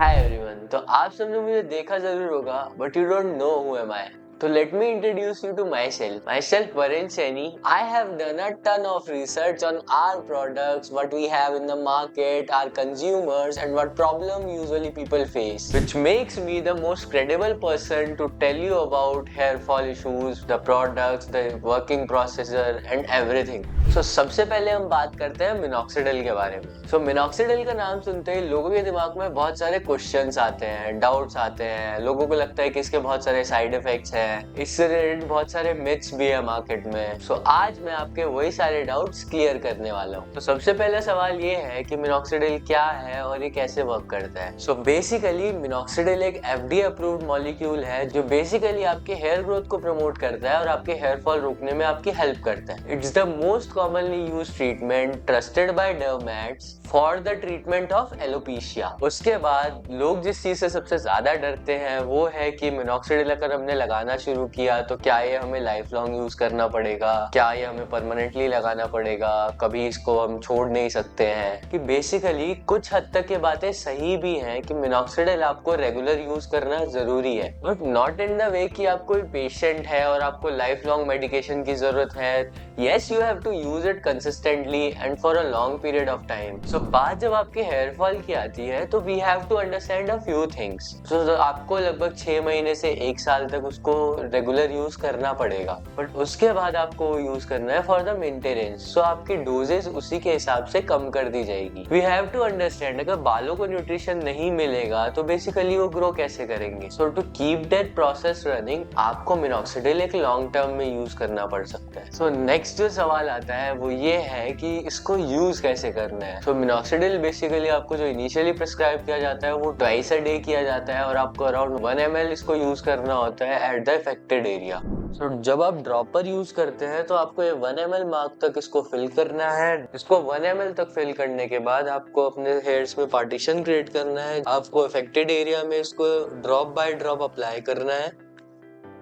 Hi everyone. तो आप सबने मुझे देखा जरूर होगा but you don't know who am I. तो let me introduce you to myself Varun Saini. I have done a ton of research on our products, what we have in the market, our consumers and what problem usually people face, which makes me the most credible person to tell you about hair fall issues, the products, the working procedure and everything. So सबसे पहले हम बात करते हैं minoxidil के बारे में। सो minoxidil का नाम सुनते ही लोगों के दिमाग में बहुत सारे क्वेश्चंस आते हैं, डाउट्स आते हैं। लोगों को लगता है कि इसके बहुत सारे साइड इफेक्ट्स हैं, इससे रिलेटेड बहुत सारे मिथ्स भी है मार्केट में। सो आज मैं आपके वही सारे डाउट्स क्लियर करने वाला हूँ। तो सबसे पहला सवाल ये है कि मिनॉक्सिडिल क्या है और ये कैसे वर्क करता है। सो बेसिकली मिनॉक्सिडिल एक FDA अप्रूव्ड मॉलिक्यूल है जो बेसिकली आपके हेयर ग्रोथ को प्रमोट करता है और आपके हेयर फॉल रोकने में आपकी हेल्प करता है। It's the most commonly used treatment trusted by dermats for the treatment of alopecia. उसके बाद लोग जिस चीज से सबसे ज्यादा डरते हैं वो है कि मिनॉक्सिडिल अगर हमने लगाना शुरू किया तो क्या ये हमें लाइफ लॉन्ग यूज करना पड़ेगा, क्या ये हमें परमानेंटली लगाना पड़ेगा, कभी इसको हम छोड़ नहीं सकते हैं। कि बेसिकली कुछ हद तक ये बातें सही भी हैं कि मिनॉक्सिडिल आपको रेगुलर यूज करना जरूरी है, but not in the way कि आप कोई पेशेंट है और आपको लाइफ लॉन्ग मेडिकेशन की जरूरत है। Yes, you have to use it consistently and for a long period of time. So बात जब आपके हेयर फॉल की आती है तो we have to understand a few things. So आपको लगभग 6 महीने से 1 साल तक उसको रेगुलर यूज करना पड़ेगा, बट उसके बाद आपको यूज करना है फॉर द मेंटेनेंस। सो आपकी डोजेस उसी के हिसाब से कम कर दी जाएगी। वी हैव टू अंडरस्टैंड अगर बालों को न्यूट्रिशन नहीं मिलेगा तो बेसिकली वो ग्रो कैसे करेंगे। So to keep that process running आपको मिनॉक्सिडिल एक लॉन्ग टर्म में यूज करना पड़ सकता है। सो नेक्स्ट जो सवाल आता है वो ये है कि इसको यूज कैसे करना है। सो मिनॉक्सिडिल बेसिकली आपको जो इनिशियली प्रिस्क्राइब किया जाता है वो ट्वाइस अ डे किया जाता है और आपको अराउंड 1 ml इसको यूज करना होता है एट द अफेक्टेड एरिया। सो जब आप ड्रॉपर यूज करते हैं तो आपको ये 1 ml मार्क तक इसको फिल करना है। इसको 1 ml तक फिल करने के बाद आपको अपने हेयर्स में पार्टीशन क्रिएट करना है। आपको अफेक्टेड एरिया में इसको ड्रॉप बाय ड्रॉप अप्लाई करना है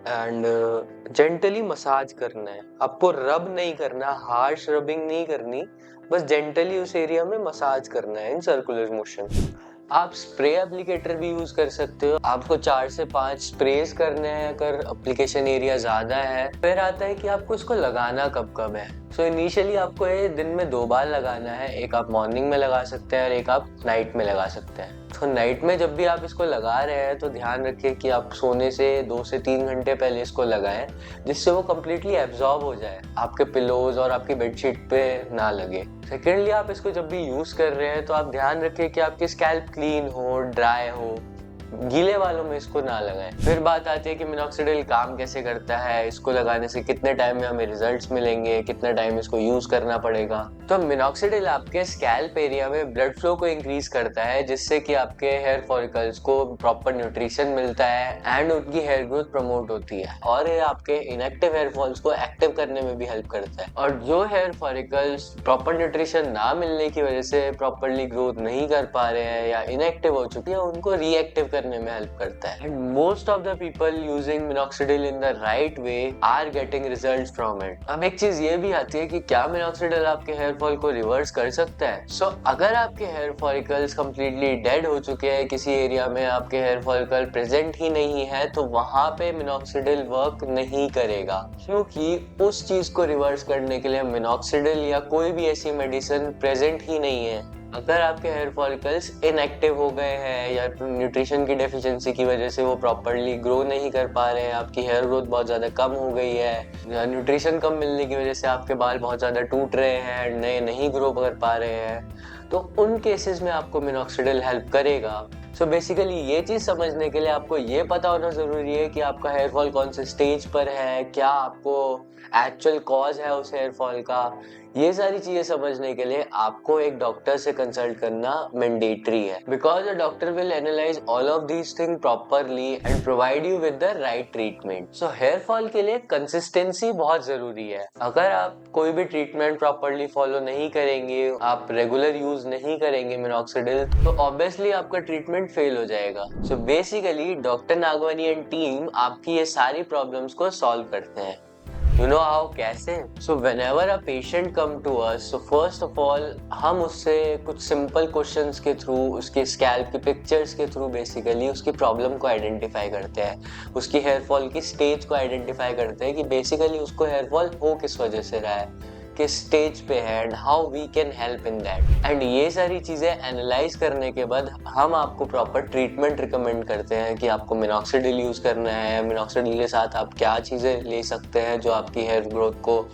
एंड जेंटली मसाज करना है। आपको रब नहीं करना, हार्श रबिंग नहीं करनी, बस जेंटली उस एरिया में मसाज करना है इन सर्कुलर मोशन। आप स्प्रे एप्लीकेटर भी यूज कर सकते हो। आपको 4 से 5 स्प्रेज करने हैं अगर एप्लीकेशन एरिया ज्यादा है। फिर आता है कि आपको इसको लगाना कब कब है। सो इनिशियली आपको ये दिन में 2 बार लगाना है। एक आप मॉर्निंग में लगा सकते हैं और एक आप नाइट में लगा सकते हैं। तो नाइट में जब भी आप इसको लगा रहे हैं तो ध्यान रखिए कि आप सोने से 2 से 3 घंटे पहले इसको लगाएं, जिससे वो कम्प्लीटली एब्जॉर्ब हो जाए, आपके पिलोज और आपकी बेडशीट पे ना लगे। सेकेंडली आप इसको जब भी यूज कर रहे हैं तो आप ध्यान रखिए कि आपकी स्कैल्प क्लीन हो, ड्राई हो, गीले बालों में इसको ना लगाएं। फिर बात आती है कि मिनॉक्सिडिल काम कैसे करता है, इसको लगाने से कितने टाइम में हमें रिजल्ट्स मिलेंगे, कितना टाइम इसको यूज करना पड़ेगा। तो मिनॉक्सिडिल आपके स्कैल्प एरिया में ब्लड फ्लो को इंक्रीज करता है, जिससे कि आपके हेयर फॉलिकल्स को प्रॉपर न्यूट्रिशन मिलता है एंड उनकी हेयर ग्रोथ प्रमोट होती है और ये आपके इनएक्टिव हेयर फॉल्स को एक्टिव करने में भी हेल्प करता है। और जो हेयर फॉलिकल्स प्रॉपर न्यूट्रिशन ना मिलने की वजह से प्रॉपरली ग्रोथ नहीं कर पा रहे हैं या इनएक्टिव हो चुकी है, उनको रीएक्टिव करने में हेल्प करता है। And most of the people using minoxidil in the right way are getting results from it. अब एक चीज ये भी आती है कि क्या मिनॉक्सिडिल आपके हेयर फॉल को रिवर्स कर सकता है। सो अगर आपके हेयर फॉलिकल्स कंप्लीटली डेड हो चुके हैं, किसी एरिया में आपके हेयर फॉलिकल प्रेजेंट ही नहीं है, तो वहां पे मिनॉक्सिडिल वर्क नहीं करेगा, क्योंकि उस चीज को रिवर्स करने के लिए मिनॉक्सिडिल या कोई भी ऐसी मेडिसिन प्रेजेंट ही नहीं है। अगर आपके हेयर फॉलिकल्स इनएक्टिव हो गए हैं या न्यूट्रिशन की डेफिशिएंसी की वजह से वो प्रॉपर्ली ग्रो नहीं कर पा रहे हैं, आपकी हेयर ग्रोथ बहुत ज़्यादा कम हो गई है या न्यूट्रिशन कम मिलने की वजह से आपके बाल बहुत ज़्यादा टूट रहे हैं, नए नहीं ग्रो कर पा रहे हैं, तो उन केसेस में आपको मिनॉक्सिडिल हेल्प करेगा। सो बेसिकली ये चीज समझने के लिए आपको ये पता होना जरूरी है कि आपका हेयर फॉल कौन से स्टेज पर है, क्या आपको एक्चुअल कॉज है उस हेयर फॉल का। ये सारी चीजें समझने के लिए आपको एक डॉक्टर से कंसल्ट करना मैंडेटरी है, because a doctor will analyse all of these thing properly and provide you with the right treatment. So here fall के लिए कंसिस्टेंसी बहुत जरूरी है। अगर आप कोई भी ट्रीटमेंट प्रॉपरली फॉलो नहीं करेंगे, आप रेगुलर यूज नहीं करेंगे मिनॉक्सिडिल, तो ऑब्वियसली आपका ट्रीटमेंट फेल हो जाएगा। So basically doctor Nagwani and team आपकी ये सारी प्रॉब्लम्स को सॉल्व करते हैं। You know how कैसे? So whenever a patient come to us, so first of all हम उससे कुछ simple questions के थ्रू, उसके scalp की pictures के थ्रू basically उसकी problem को identify करते हैं, उसकी hair fall की stage को identify करते हैं कि basically उसको hair fall हो किस वजह से रहा है, किस स्टेज पे है and how we can help in that. एंड ये सारी चीजें एनालाइज करने के बाद हम आपको प्रॉपर ट्रीटमेंट रिकमेंड करते हैं कि आपको मिनॉक्सिडिल यूज करना है, मिनॉक्सिडिल के साथ आप क्या चीजें ले सकते हैं जो आपकी हेयर ग्रोथ को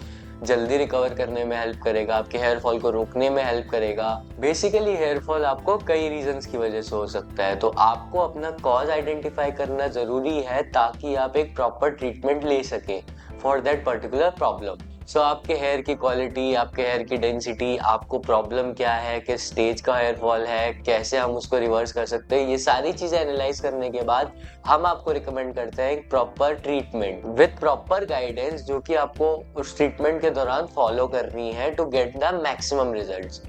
जल्दी रिकवर करने में हेल्प करेगा, आपके हेयर फॉल को रोकने में हेल्प करेगा। बेसिकली हेयर फॉल आपको कई रीजंस की वजह से हो सकता है, तो आपको अपना कॉज आइडेंटिफाई करना जरूरी है ताकि आप एक प्रॉपर ट्रीटमेंट ले सके फॉर दैट पर्टिकुलर प्रॉब्लम। सो आपके हेयर की क्वालिटी, आपके हेयर की डेंसिटी, आपको प्रॉब्लम क्या है, किस स्टेज का हेयर फॉल है, कैसे हम उसको रिवर्स कर सकते हैं, ये सारी चीजें एनालाइज करने के बाद हम आपको रिकमेंड करते हैं एक proper treatment with proper guidance जो कि आपको उस ट्रीटमेंट के दौरान फॉलो करनी है to get the maximum results.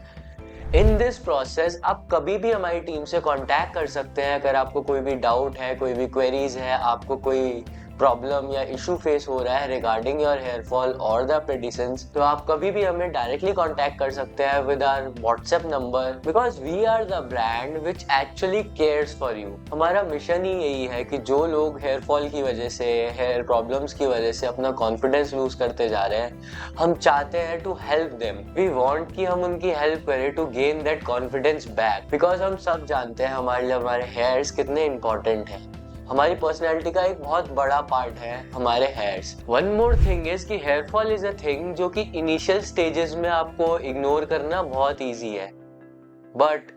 In this process आप कभी भी हमारी टीम से कांटेक्ट कर सकते हैं अगर आपको कोई भी डाउट है, कोई भी क्वेरीज है, आपको कोई प्रॉब्लम या इशू फेस हो रहा है रिगार्डिंग योर हेयर फॉल और द प्रेडिशंस, तो आप कभी भी हमें डायरेक्टली कांटेक्ट कर सकते हैं with our WhatsApp number, because we are the brand which actually cares for you. हमारा मिशन ही यही है कि जो लोग हेयर फॉल की वजह से, हेयर प्रॉब्लम्स की वजह से अपना कॉन्फिडेंस लूज करते जा रहे हैं, हम चाहते हैं to help them. We want कि हम उनकी हेल्प करें to gain that confidence back, because हम सब जानते हैं हमारे लिए हमारे हेयर्स कितने इंपॉर्टेंट हैं। हमारी पर्सनैलिटी का एक बहुत बड़ा पार्ट है हमारे hairs. One more thing is कि hair fall is a thing जो कि इनिशियल स्टेजेस में आपको इग्नोर करना बहुत इजी है, but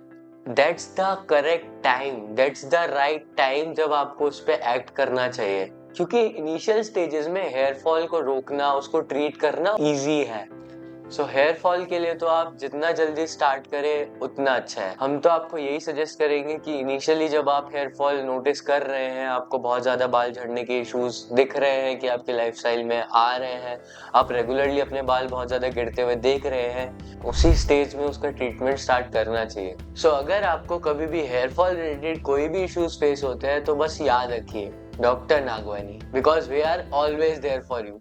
that's the correct time, that's the right time जब आपको उस पर एक्ट करना चाहिए, क्योंकि इनिशियल स्टेजेस में हेयर फॉल को रोकना, उसको ट्रीट करना इजी है। सो हेयर फॉल के लिए तो आप जितना जल्दी स्टार्ट करें उतना अच्छा है। हम तो आपको यही सजेस्ट करेंगे कि इनिशियली जब आप हेयर फॉल नोटिस कर रहे हैं, आपको बहुत ज्यादा बाल झड़ने के इश्यूज दिख रहे हैं कि आपके लाइफस्टाइल में आ रहे हैं, आप रेगुलरली अपने बाल बहुत ज्यादा गिरते हुए देख रहे हैं, उसी स्टेज में उसका ट्रीटमेंट स्टार्ट करना चाहिए। सो अगर आपको कभी भी हेयर फॉल रिलेटेड कोई भी इश्यूज फेस होते हैं तो बस याद रखिए doctor Nagwani, because we are always there for you.